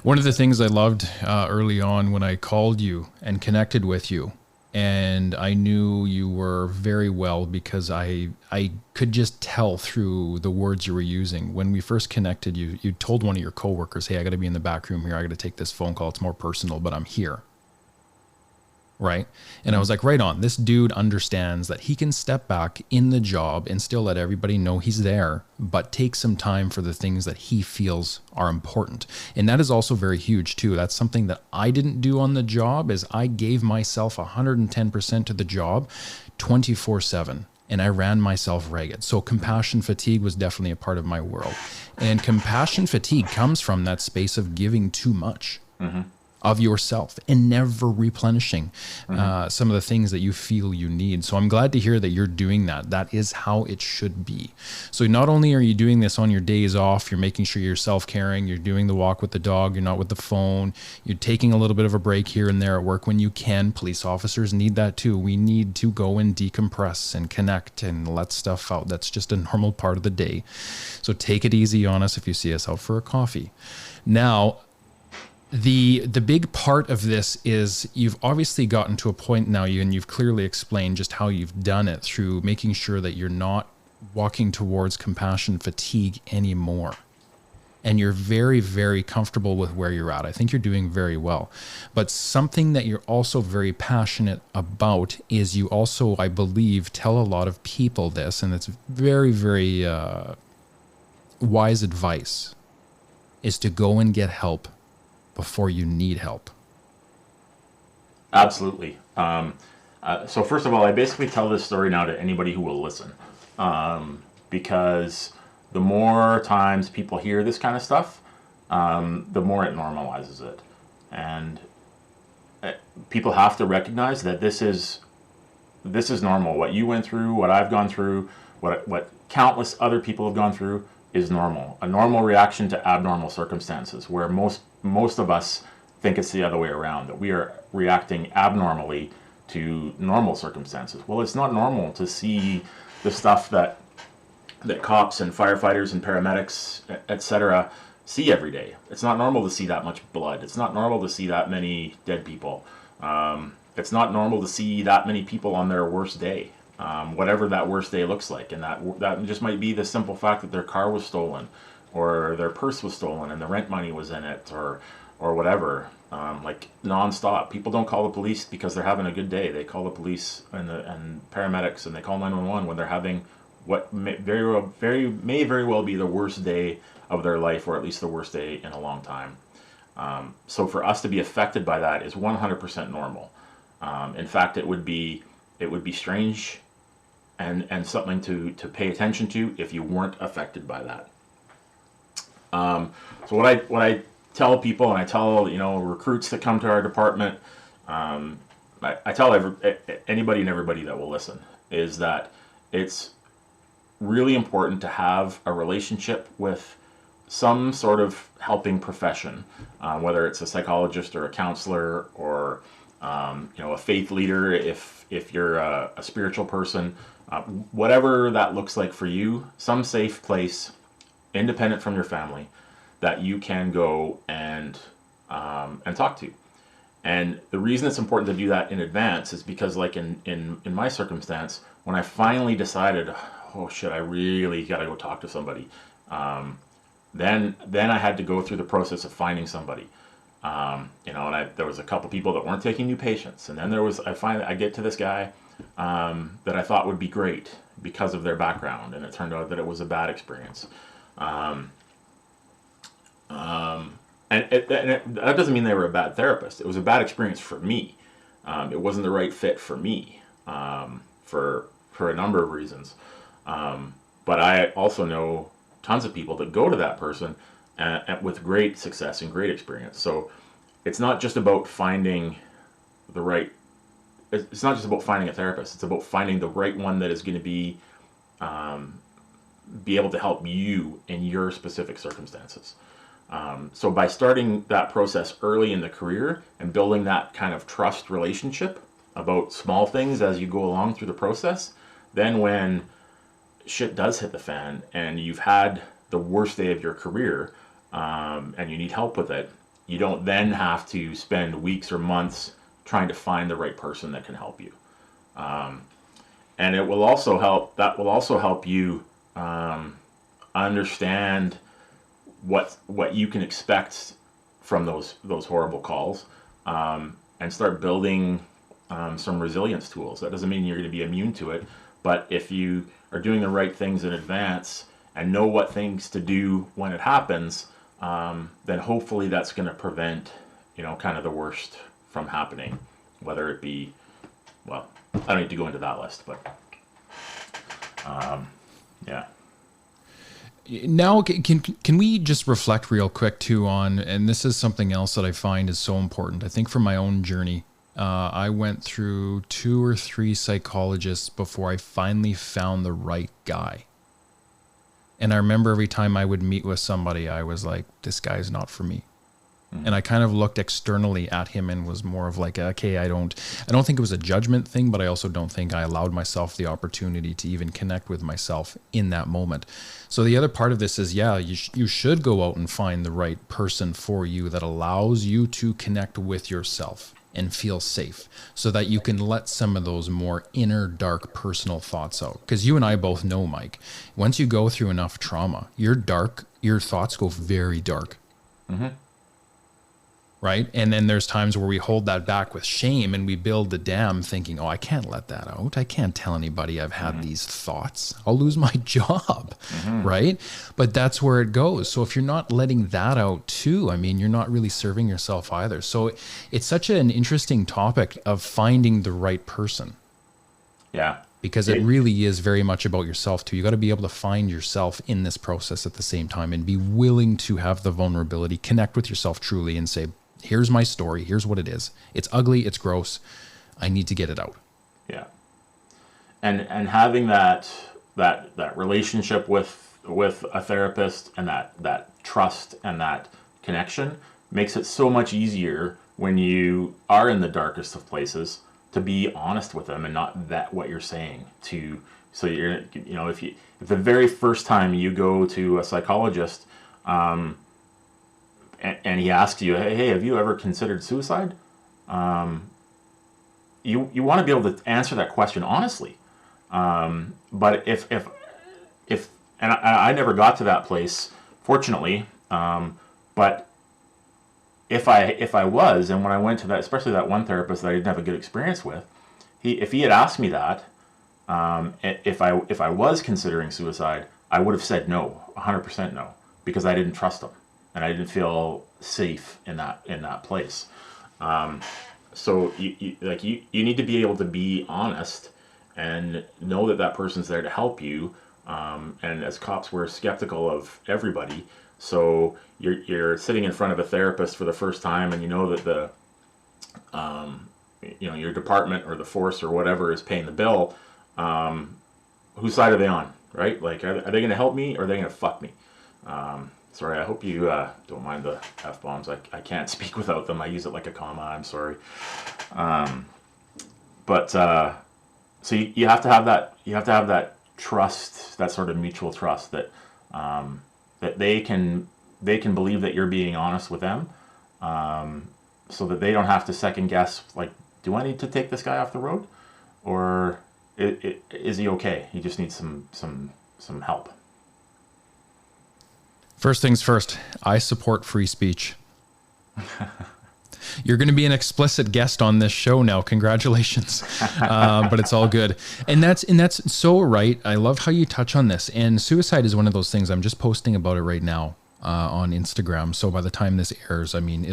One of the things I loved early on when I called you and connected with you, and I knew you were very well because I could just tell through the words you were using. When we first connected, you told one of your coworkers, hey, I got to be in the back room here. I got to take this phone call. It's more personal, but I'm here. Right? And I was like, right on. This dude understands that he can step back in the job and still let everybody know he's there, but take some time for the things that he feels are important. And that is also very huge too. That's something that I didn't do on the job, is I gave myself 110% to the job 24/7. And I ran myself ragged. So compassion fatigue was definitely a part of my world. And compassion fatigue comes from that space of giving too much. Mm-hmm. Of yourself and never replenishing some of the things that you feel you need. So I'm glad to hear that you're doing that. That is how it should be. So not only are you doing this on your days off, you're making sure you're self-caring, you're doing the walk with the dog, you're not with the phone, you're taking a little bit of a break here and there at work when you can. Police officers need that too. We need to go and decompress and connect and let stuff out. That's just a normal part of the day. So take it easy on us if you see us out for a coffee. Now, the big part of this is you've obviously gotten to a point now, and you've clearly explained just how you've done it through making sure that you're not walking towards compassion fatigue anymore. and you're very, very comfortable with where you're at. I think you're doing very well. But something that you're also very passionate about is you also, I believe, tell a lot of people this, and it's very, very wise advice, is to go and get help before you need help. Absolutely. So first of all, I basically tell this story now to anybody who will listen, because the more times people hear this kind of stuff, the more it normalizes it. And people have to recognize that this is normal. What you went through, what I've gone through, what countless other people have gone through is normal. A normal reaction to abnormal circumstances, where most of us think it's the other way around, that we are reacting abnormally to normal circumstances. Well, it's not normal to see the stuff that cops and firefighters and paramedics, etc., see every day. It's not normal to see that much blood. It's not normal to see that many dead people. It's not normal to see that many people on their worst day, whatever that worst day looks like. And that just might be the simple fact that their car was stolen, or their purse was stolen and the rent money was in it, or whatever. Like nonstop. People don't call the police because they're having a good day. They call the police and paramedics, and they call 911 when they're having what may very well be the worst day of their life, or at least the worst day in a long time. So for us to be affected by that is 100% normal. In fact, it would be strange and something to pay attention to if you weren't affected by that. So what I tell people, and I tell recruits that come to our department, I tell anybody and everybody that will listen, is that it's really important to have a relationship with some sort of helping profession, whether it's a psychologist or a counselor, or a faith leader if you're a spiritual person, whatever that looks like for you, some safe place, independent from your family, that you can go and talk to. And the reason it's important to do that in advance is because, like in my circumstance, when I finally decided, oh shit, I really got to go talk to somebody, then I had to go through the process of finding somebody. And there was a couple people that weren't taking new patients, and then I get to this guy that I thought would be great because of their background, and it turned out that it was a bad experience. That doesn't mean they were a bad therapist. It was a bad experience for me. It wasn't the right fit for me, for a number of reasons. But I also know tons of people that go to that person with great success and great experience. So it's not just about finding it's not just about finding a therapist. It's about finding the right one that is going to be able to help you in your specific circumstances. So by starting that process early in the career and building that kind of trust relationship about small things as you go along through the process, then when shit does hit the fan and you've had the worst day of your career, and you need help with it, you don't then have to spend weeks or months trying to find the right person that can help you. And it will also help you understand what you can expect from those horrible calls, and start building some resilience tools. That doesn't mean you're going to be immune to it, but if you are doing the right things in advance and know what things to do when it happens, then hopefully that's going to prevent kind of the worst from happening, whether it be, well, I don't need to go into that list, but yeah. Now, can we just reflect real quick too on, and this is something else that I find is so important. I think for my own journey, I went through 2 or 3 psychologists before I finally found the right guy. And I remember every time I would meet with somebody, I was like, this guy's not for me. Mm-hmm. And I kind of looked externally at him and was more of like, okay, I don't think it was a judgment thing, but I also don't think I allowed myself the opportunity to even connect with myself in that moment. So the other part of this is, yeah, you should go out and find the right person for you that allows you to connect with yourself. and feel safe so that you can let some of those more inner dark personal thoughts out. Because you and I both know, Mike, once you go through enough trauma, your thoughts go very dark. Mm-hmm. Right? And then there's times where we hold that back with shame and we build the dam thinking, oh, I can't let that out. I can't tell anybody I've had these thoughts. I'll lose my job, right? But that's where it goes. So if you're not letting that out too, I mean, you're not really serving yourself either. So it's such an interesting topic of finding the right person. Yeah. Because it really is very much about yourself too. You got to be able to find yourself in this process at the same time and be willing to have the vulnerability, connect with yourself truly and say, here's my story. Here's what it is. It's ugly. It's gross. I need to get it out. Yeah. And having that relationship with a therapist and that trust and that connection makes it so much easier when you are in the darkest of places to be honest with them and not vet what you're saying so you're, you know, if the very first time you go to a psychologist, and he asks you, hey, have you ever considered suicide? You want to be able to answer that question honestly. But if and I never got to that place, fortunately. But if I was, and when I went to that, especially that one therapist that I didn't have a good experience with, if he had asked me that, if I was considering suicide, I would have said no, 100% no, because I didn't trust him. And I didn't feel safe in that place. So you need to be able to be honest and know that person's there to help you. And as cops, we're skeptical of everybody. So you're sitting in front of a therapist for the first time, and you know that your department or the force or whatever is paying the bill. Whose side are they on, right? Like, are they going to help me or are they going to fuck me? Sorry, I hope you don't mind the F-bombs. I can't speak without them. I use it like a comma. I'm sorry. So you have to have that. You have to have that trust, that sort of mutual trust that they can believe that you're being honest with them, so that they don't have to second guess. Like, do I need to take this guy off the road, or is he okay? He just needs some help. First things first, I support free speech. You're going to be an explicit guest on this show now. Congratulations. But it's all good. And that's so right. I love how you touch on this. And suicide is one of those things. I'm just posting about it right now on Instagram. So by the time this airs, I mean,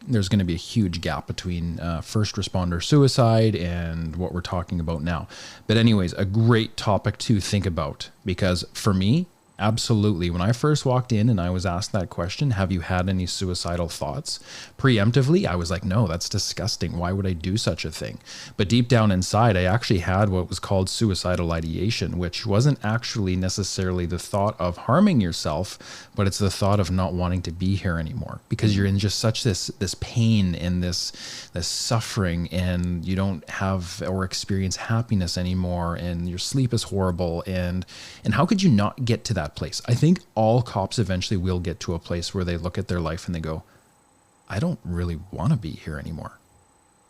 there's going to be a huge gap between first responder suicide and what we're talking about now. But anyways, a great topic to think about, because for me, absolutely. When I first walked in and I was asked that question, have you had any suicidal thoughts? Preemptively, I was like, no, that's disgusting. Why would I do such a thing? But deep down inside, I actually had what was called suicidal ideation, which wasn't actually necessarily the thought of harming yourself, but it's the thought of not wanting to be here anymore, because you're in just such this pain and this suffering, and you don't have or experience happiness anymore, and your sleep is horrible. And how could you not get to that place? I think all cops eventually will get to a place where they look at their life and they go, I don't really want to be here anymore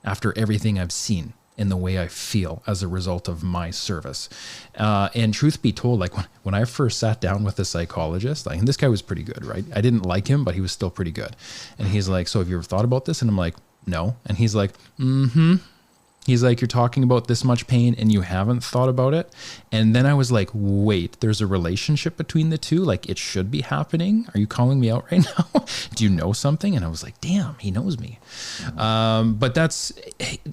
after everything I've seen and the way I feel as a result of my service. And truth be told, like when I first sat down with the psychologist, like, and this guy was pretty good, right? I didn't like him, but he was still pretty good. And he's like, so have you ever thought about this? And I'm like, no. And he's like, He's like, you're talking about this much pain and you haven't thought about it. And then I was like, wait, there's a relationship between the two. Like, it should be happening. Are you calling me out right now? Do you know something? And I was like, damn, he knows me. But that's,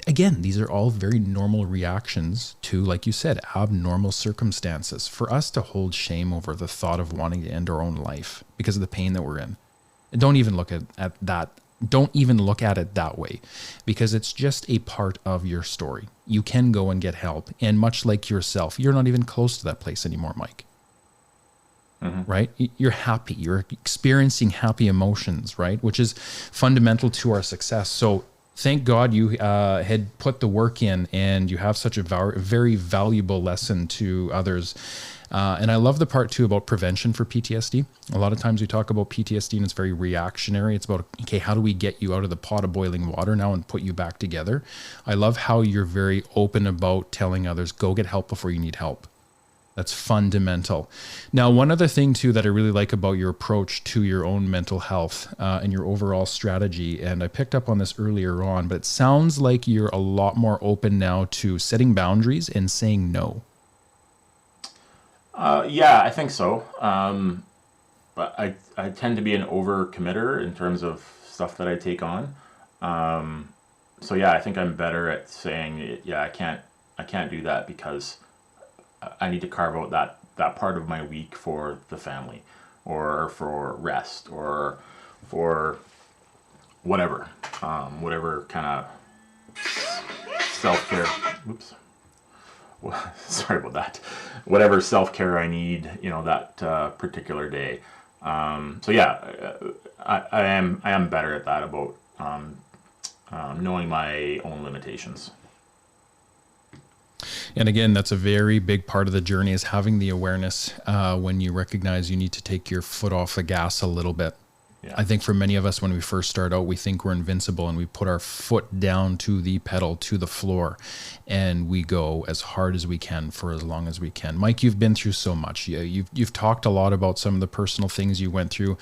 again, these are all very normal reactions to, like you said, abnormal circumstances. For us to hold shame over the thought of wanting to end our own life because of the pain that we're in. And don't even look at that. Don't even look at it that way, because it's just a part of your story. You can go and get help. And much like yourself, you're not even close to that place anymore, Mike. Right? You're happy. You're experiencing happy emotions, right? Which is fundamental to our success. So thank God you had put the work in, and you have such a very valuable lesson to others And I love the part too about prevention for PTSD. A lot of times we talk about PTSD and it's very reactionary. It's about, okay, how do we get you out of the pot of boiling water now and put you back together? I love how you're very open about telling others, go get help before you need help. That's fundamental. Now, one other thing too that I really like about your approach to your own mental health and your overall strategy, and I picked up on this earlier on, but it sounds like you're a lot more open now to setting boundaries and saying no. Yeah, I think so. But I tend to be an over-committer in terms of stuff that I take on. So yeah, I think I'm better at saying, yeah, I can't do that because I need to carve out that part of my week for the family, or for rest, or for whatever, whatever kind of self-care. Oops. Sorry about that. Whatever self-care I need, that particular day. So yeah, I am better at that about knowing my own limitations. And again, that's a very big part of the journey, is having the awareness when you recognize you need to take your foot off the gas a little bit. Yeah. I think for many of us, when we first start out, we think we're invincible and we put our foot down to the pedal, to the floor, and we go as hard as we can for as long as we can. Mike, you've been through so much. You've talked a lot about some of the personal things you went through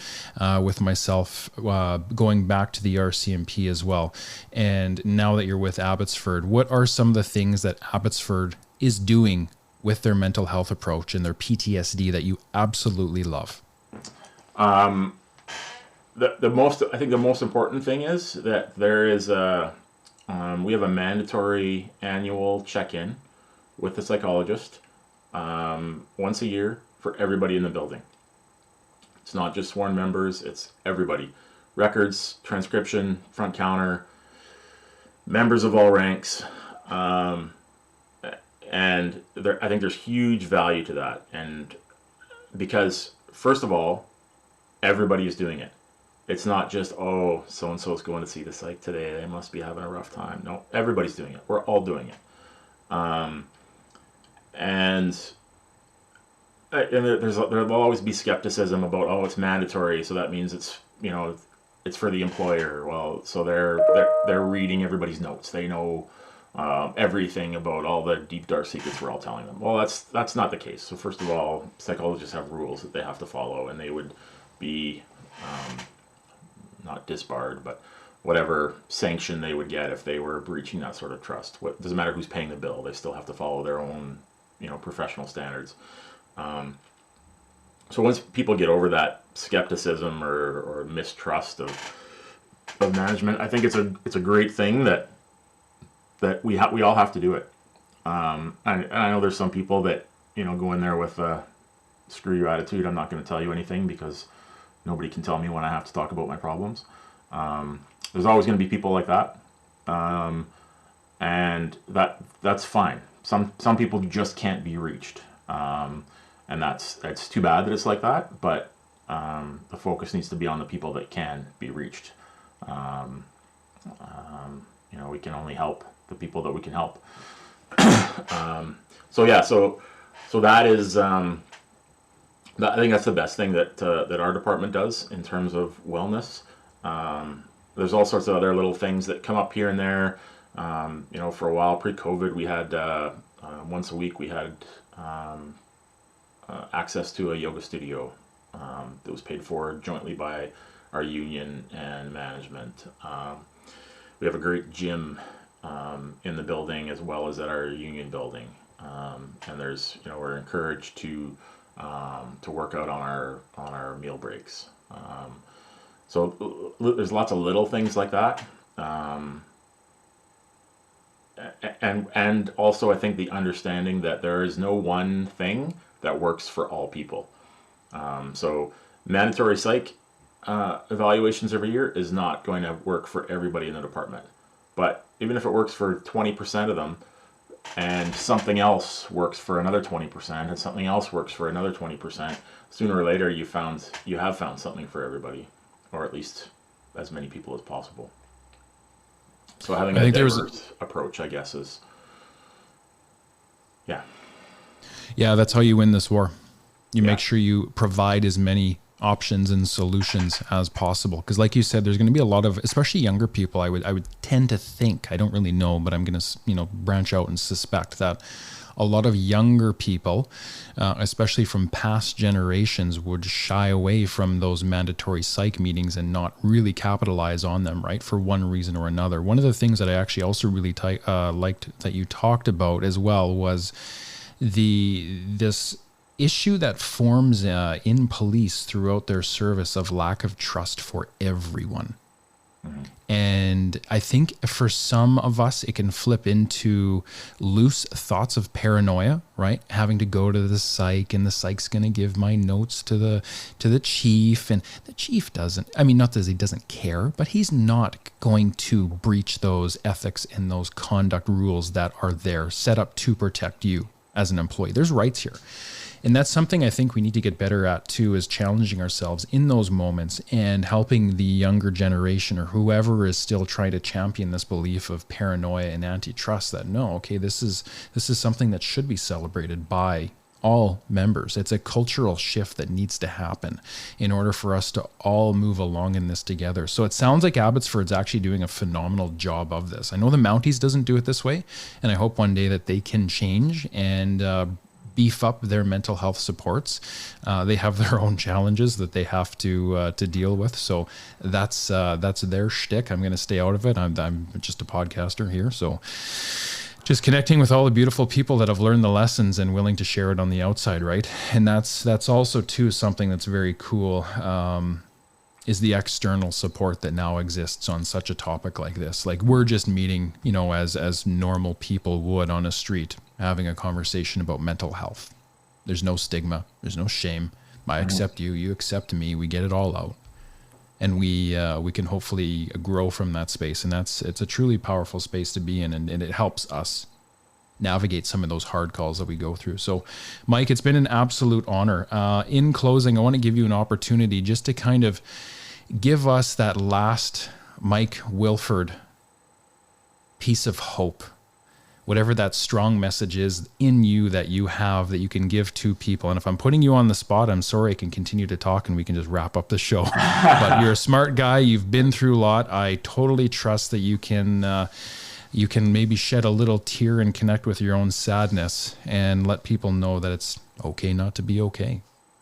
with myself, going back to the RCMP as well. And now that you're with Abbotsford, what are some of the things that Abbotsford is doing with their mental health approach and their PTSD that you absolutely love? The most important thing is that there is we have a mandatory annual check-in with the psychologist once a year for everybody in the building. It's not just sworn members, it's everybody. Records, transcription, front counter, members of all ranks. And I think there's huge value to that. And because, first of all, everybody is doing it. It's not just, oh, so-and-so is going to see the psych today, they must be having a rough time. No, everybody's doing it. We're all doing it. And there'll always be skepticism about, oh, it's mandatory, so that means it's for the employer. Well, so they're reading everybody's notes. They know everything about all the deep dark secrets we're all telling them. Well, that's not the case. So first of all, psychologists have rules that they have to follow, and they would be not disbarred, but whatever sanction they would get if they were breaching that sort of trust. It doesn't matter who's paying the bill; they still have to follow their own, professional standards. So once people get over that skepticism or mistrust of management, I think it's a great thing that we all have to do it. And I know there's some people that go in there with a screw you attitude. I'm not going to tell you anything because nobody can tell me when I have to talk about my problems. There's always going to be people like that, and that's fine. Some people just can't be reached, and that's too bad that it's like that. But the focus needs to be on the people that can be reached. We can only help the people that we can help. So that is. I think that's the best thing that our department does in terms of wellness. There's all sorts of other little things that come up here and there. For a while pre-COVID, we had once a week we had access to a yoga studio that was paid for jointly by our union and management. We have a great gym in the building as well as at our union building, and there's we're encouraged to work out on our meal breaks. So there's lots of little things like that, and also I think the understanding that there is no one thing that works for all people. So mandatory psych evaluations every year is not going to work for everybody in the department, but even if it works for 20% of them, and something else works for another 20%, and something else works for another 20%, sooner or later you have found something for everybody, or at least as many people as possible. So having a diverse approach, I guess, is, yeah. Yeah, that's how you win this war. You Yeah. make sure you provide as many options and solutions as possible. Because like you said, there's going to be a lot of, especially younger people, I would tend to think, I don't really know, but I'm going to, branch out and suspect that a lot of younger people, especially from past generations, would shy away from those mandatory psych meetings and not really capitalize on them, right? For one reason or another. One of the things that I actually also really liked that you talked about as well was this issue that forms in police throughout their service of lack of trust for everyone. Mm-hmm. And I think for some of us, it can flip into loose thoughts of paranoia, right? Having to go to the psych, and the psych's going to give my notes to the chief, and the chief doesn't. I mean, not that he doesn't care, but he's not going to breach those ethics and those conduct rules that are there, set up to protect you as an employee. There's rights here. And that's something I think we need to get better at too, is challenging ourselves in those moments and helping the younger generation or whoever is still trying to champion this belief of paranoia and antitrust that no, okay, this is something that should be celebrated by all members. It's a cultural shift that needs to happen in order for us to all move along in this together. So it sounds like Abbotsford's actually doing a phenomenal job of this. I know the Mounties doesn't do it this way, and I hope one day that they can change and beef up their mental health supports. They have their own challenges that they have to deal with. So that's their shtick. I'm going to stay out of it. I'm just a podcaster here. So just connecting with all the beautiful people that have learned the lessons and willing to share it on the outside, right? And that's also too something that's very cool. Is the external support that now exists on such a topic like this. Like we're just meeting, as normal people would on a street, having a conversation about mental health. There's no stigma. There's no shame. I accept you. You accept me. We get it all out. And we can hopefully grow from that space. And it's a truly powerful space to be in. And it helps us navigate some of those hard calls that we go through. So, Mike, it's been an absolute honor. In closing, I want to give you an opportunity just to kind of give us that last Mike Willford piece of hope, whatever that strong message is in you that you have that you can give to people. And if I'm putting you on the spot, I'm sorry, I can continue to talk and we can just wrap up the show. But you're a smart guy. You've been through a lot. I totally trust that you can maybe shed a little tear and connect with your own sadness and let people know that it's okay not to be okay.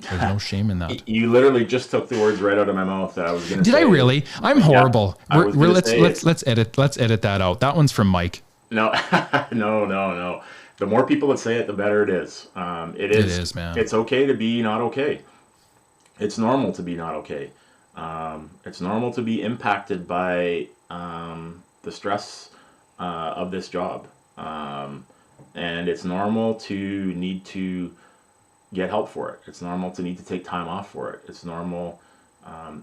There's no shame in that. You literally just took the words right out of my mouth that I was going to say. Did I really? I'm horrible. Yeah, let's edit that out. That one's from Mike. No, no. The more people that say it, the better it is. It is, man. It's okay to be not okay. It's normal to be not okay. It's normal to be impacted by the stress of this job. And it's normal to need to get help for it. It's normal to need to take time off for it. It's normal.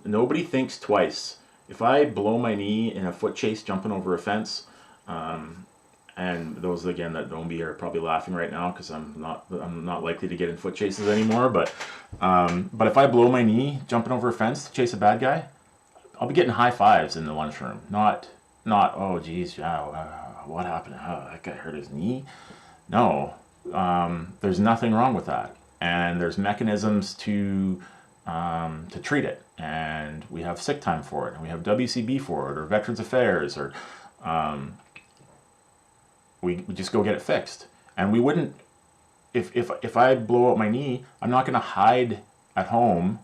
Nobody thinks twice. If I blow my knee in a foot chase jumping over a fence, and those again that don't be are probably laughing right now because I'm not likely to get in foot chases anymore. But if I blow my knee jumping over a fence to chase a bad guy, I'll be getting high fives in the lunchroom. Not oh geez, yeah, what happened? That guy hurt his knee. No, there's nothing wrong with that, and there's mechanisms to treat it, and we have sick time for it, and we have WCB for it, or Veterans Affairs, or we just go get it fixed. And we wouldn't, if I blow out my knee, I'm not going to hide at home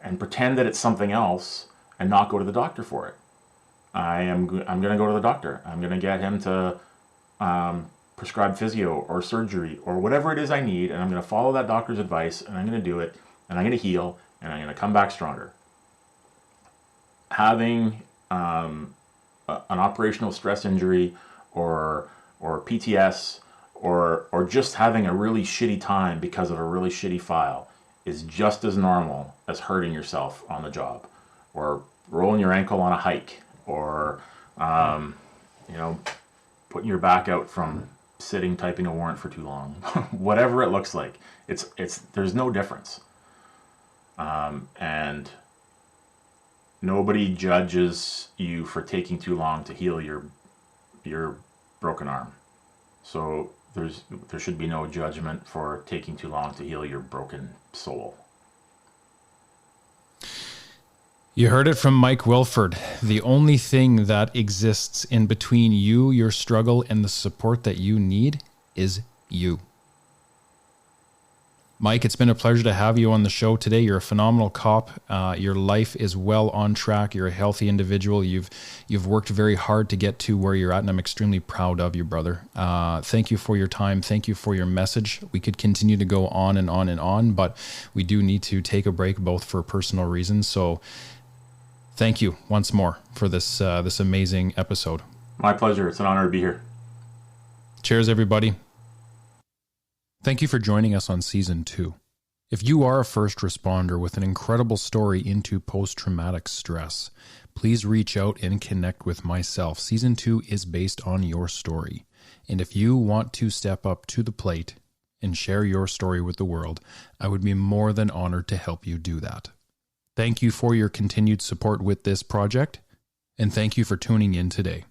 and pretend that it's something else and not go to the doctor for it. I'm going to go to the doctor. I'm going to get him to prescribe physio or surgery or whatever it is I need, and I'm going to follow that doctor's advice, and I'm going to do it, and I'm going to heal, and I'm going to come back stronger. Having an operational stress injury or PTS or just having a really shitty time because of a really shitty file is just as normal as hurting yourself on the job or rolling your ankle on a hike or putting your back out from sitting typing a warrant for too long. Whatever it looks like, it's there's no difference. And nobody judges you for taking too long to heal your broken arm. So there should be no judgment for taking too long to heal your broken soul. You heard it from Mike Willford. The only thing that exists in between you, your struggle, and the support that you need is you. Mike, it's been a pleasure to have you on the show today. You're a phenomenal cop. Your life is well on track. You're a healthy individual. You've worked very hard to get to where you're at, and I'm extremely proud of you, brother. Thank you for your time. Thank you for your message. We could continue to go on and on and on, but we do need to take a break, both for personal reasons. So thank you once more for this amazing episode. My pleasure. It's an honor to be here. Cheers, everybody. Thank you for joining us on Season 2. If you are a first responder with an incredible story into post-traumatic stress, please reach out and connect with myself. Season 2 is based on your story. And if you want to step up to the plate and share your story with the world, I would be more than honored to help you do that. Thank you for your continued support with this project, and thank you for tuning in today.